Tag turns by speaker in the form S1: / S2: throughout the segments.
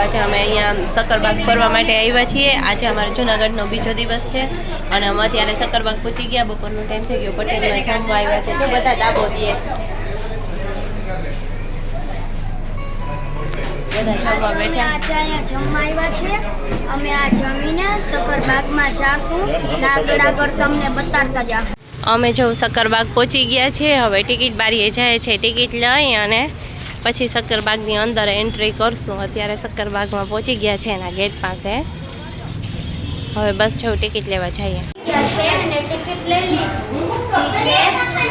S1: આજે અમે અહીંયા સક્કરબાગ ફરવા માટે આવ્યા છીએ। આજે અમારો જૂનાગઢનો બીજો દિવસ છે અને અમે અત્યારે સક્કરબાગ પહોંચી ગયા। બપોરનો ટાઈમ થઈ ગયો। પટેલમાં જમવા આવ્યા છે। જો બધા દાબો દે, બધા જમવા બેઠા।
S2: અહીંયા જમવા આવ્યા છે। અમે આ જમીને સક્કરબાગમાં જાશું, આગળ તમને બતાડતા જાશું।
S1: અમે જો સક્કરબાગ પહોંચી ગયા છે। હવે ટિકિટ બારીએ જાય છે, ટિકિટ લઈ અને પછી સક્કરબાગની અંદર એન્ટ્રી કરશું। અત્યારે સક્કરબાગમાં પહોંચી ગયા છે એના ગેટ પાસે। હવે બસ જો ટિકિટ લેવા જઈએ।
S2: ટિકિટ લઈ લીધી છે।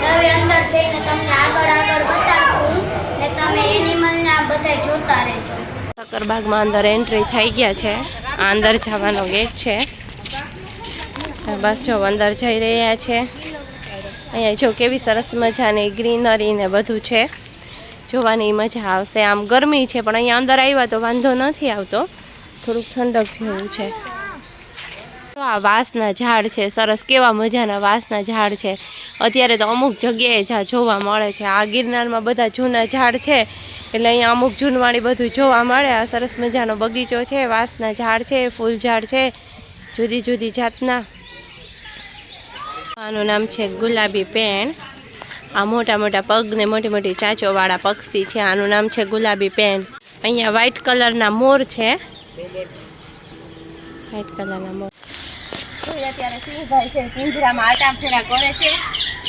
S2: હવે અંદર જઈને તમને આગળ બતાડશું ને તમે એનિમલના બધા જોતા રહેજો।
S1: સક્કરબાગમાં અંદર એન્ટ્રી થઈ ગયા છે। આ અંદર જવાનો ગેટ છે। બસ જો અંદર જઈ રહ્યા છે। અહીંયા જો કેવી સરસ મજાની ગ્રીનરી ને બધું છે, જોવાની મજા આવશે। આમ ગરમી છે પણ અહીંયા અંદર આવ્યા તો વાંધો નથી આવતો, થોડુંક ઠંડક જેવું છે। તો આ વાંસના ઝાડ છે, સરસ કેવા મજાના વાંસના ઝાડ છે। અત્યારે તો અમુક જગ્યાએ જ્યાં જોવા મળે છે। આ ગિરનારમાં બધા જૂના ઝાડ છે એટલે અહીંયા અમુક જૂનવાણી બધું જોવા મળે। આ સરસ મજાનો બગીચો છે, વાંસના ઝાડ છે, ફૂલ ઝાડ છે, જુદી જુદી જાતના। આનું નામ છે ગુલાબી પેણ। આ મોટા મોટા પગ ને મોટી મોટી ચાંચોવાળા પક્ષી છે। આનું નામ છે ગુલાબી પેણ। અહીંયા વ્હાઈટ કલરના મોર છે, વ્હાઈટ કલરના મોર। અત્યારે સિંહભાઈ છે, પિંજરામાં આટાફેરા કરે છે।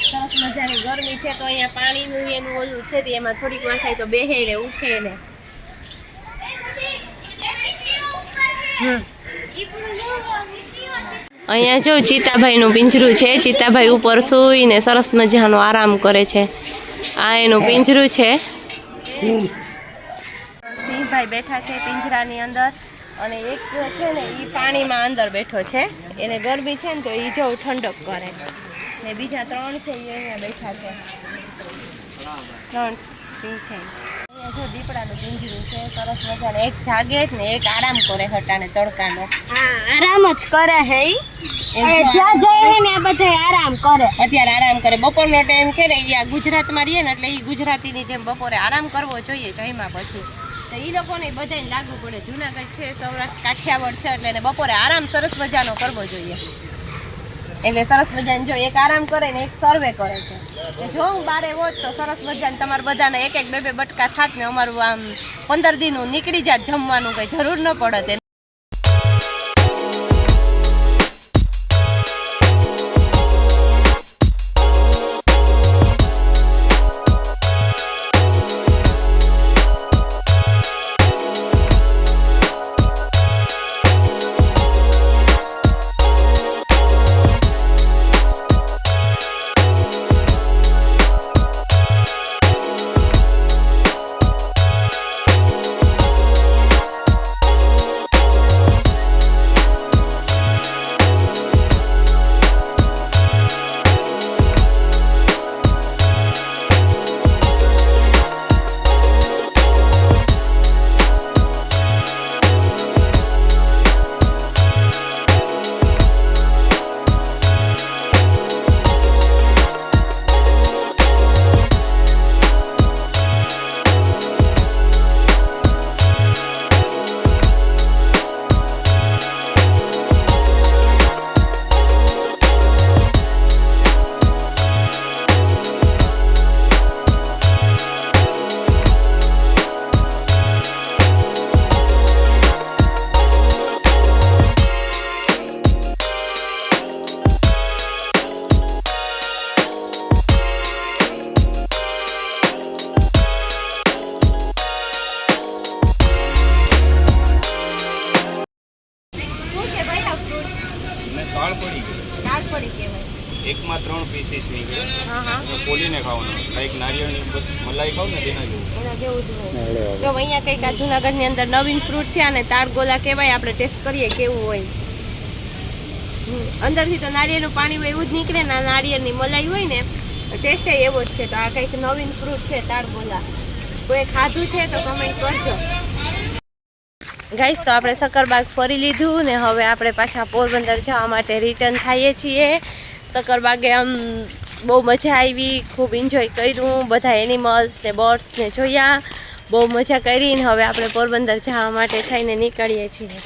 S1: સરસ મજાની ગરમી છે તો અહીંયા પાણીનું એનું ઓલું છે તે એમાં થોડીક વાર થાય તો બેહે ને ઉઠે ને। અહીંયા જો ચિત્તાભાઈનું પિંજરું છે। ચિત્તાભાઈ ઉપર સૂઈને સરસ મજાનો આરામ કરે છે। આ એનું પિંજરું છે। સિંહભાઈ બેઠા છે પિંજરાની અંદર અને એક છે ને એ પાણીમાં અંદર બેઠો છે, એને ગરમી છે ને તો એ જો ઠંડક કરે ને। બીજા 3 છે એ અહીંયા બેઠા છે, 3 સિંહ છે। અહીંયા જો દીપડાનું પિંજરું છે સરસ મજાને। એક જાગે ને એક આરામ કરે હટાને તડકાનો।
S2: હા, આરામ જ કરે હે। જ્યાં જાય હે ને આ બધા આરામ કરે,
S1: અત્યારે આરામ કરે। બપોરનો ટાઈમ છે ને, એ ગુજરાતમાં રહીએ ને એટલે એ ગુજરાતીની જેમ બપોરે આરામ કરવો જોઈએ જમ્યા પછી। તો એ લોકોને બધાને લાગુ પડે, જુનાગઢ છે, સૌરાષ્ટ્ર કાઠિયાવાડ છે એટલે એને બપોરે આરામ સરસ મજાનો કરવો જોઈએ। એટલે સરસ મજાને જો એક આરામ કરે ને એક સર્વે કરે છે। જો હું બારે હોત તો સરસ મજાને તમારે બધાને 1-1, 2-2 બટકા થાત ને અમારું આમ 15 દિનનું નીકળી જાત, જમવાનું કંઈ જરૂર ન પડત।
S3: એકમાં 3 પીસીસ નીકળે, પોલીને ખાવાનું, કંઈક નારિયેળની મલાઈ ખાવ ને તેના જેવું
S1: જ હોય। જો અહીંયા કંઈક આ જૂનાગઢની અંદર નવીન ફ્રૂટ છે અને તારગોલા કહેવાય। આપણે ટેસ્ટ કરીએ કેવું હોય। અંદરથી તો નારિયેળનું પાણી હોય એવું જ નીકળે ને, નારિયેળની મલાઈ હોય ને ટેસ્ટ એવો જ છે। તો આ કંઈક નવીન ફ્રૂટ છે તારગોલા। કોઈ ખાધું છે તો કમેન્ટ કરજો ગાઈસ। તો આપણે સક્કરબાગ ફરી લીધું ને હવે આપણે પાછા પોરબંદર જવા માટે રિટર્ન થઈએ છીએ। સક્કરબાગે આમ બહુ મજા આવી, ખૂબ એન્જોય કર્યું, બધા એનિમલ્સ ને બર્ડ્સ ને જોયા। બહુ મજા કરીને હવે આપણે પોરબંદર જવા માટે થઈને નીકળીએ છીએ.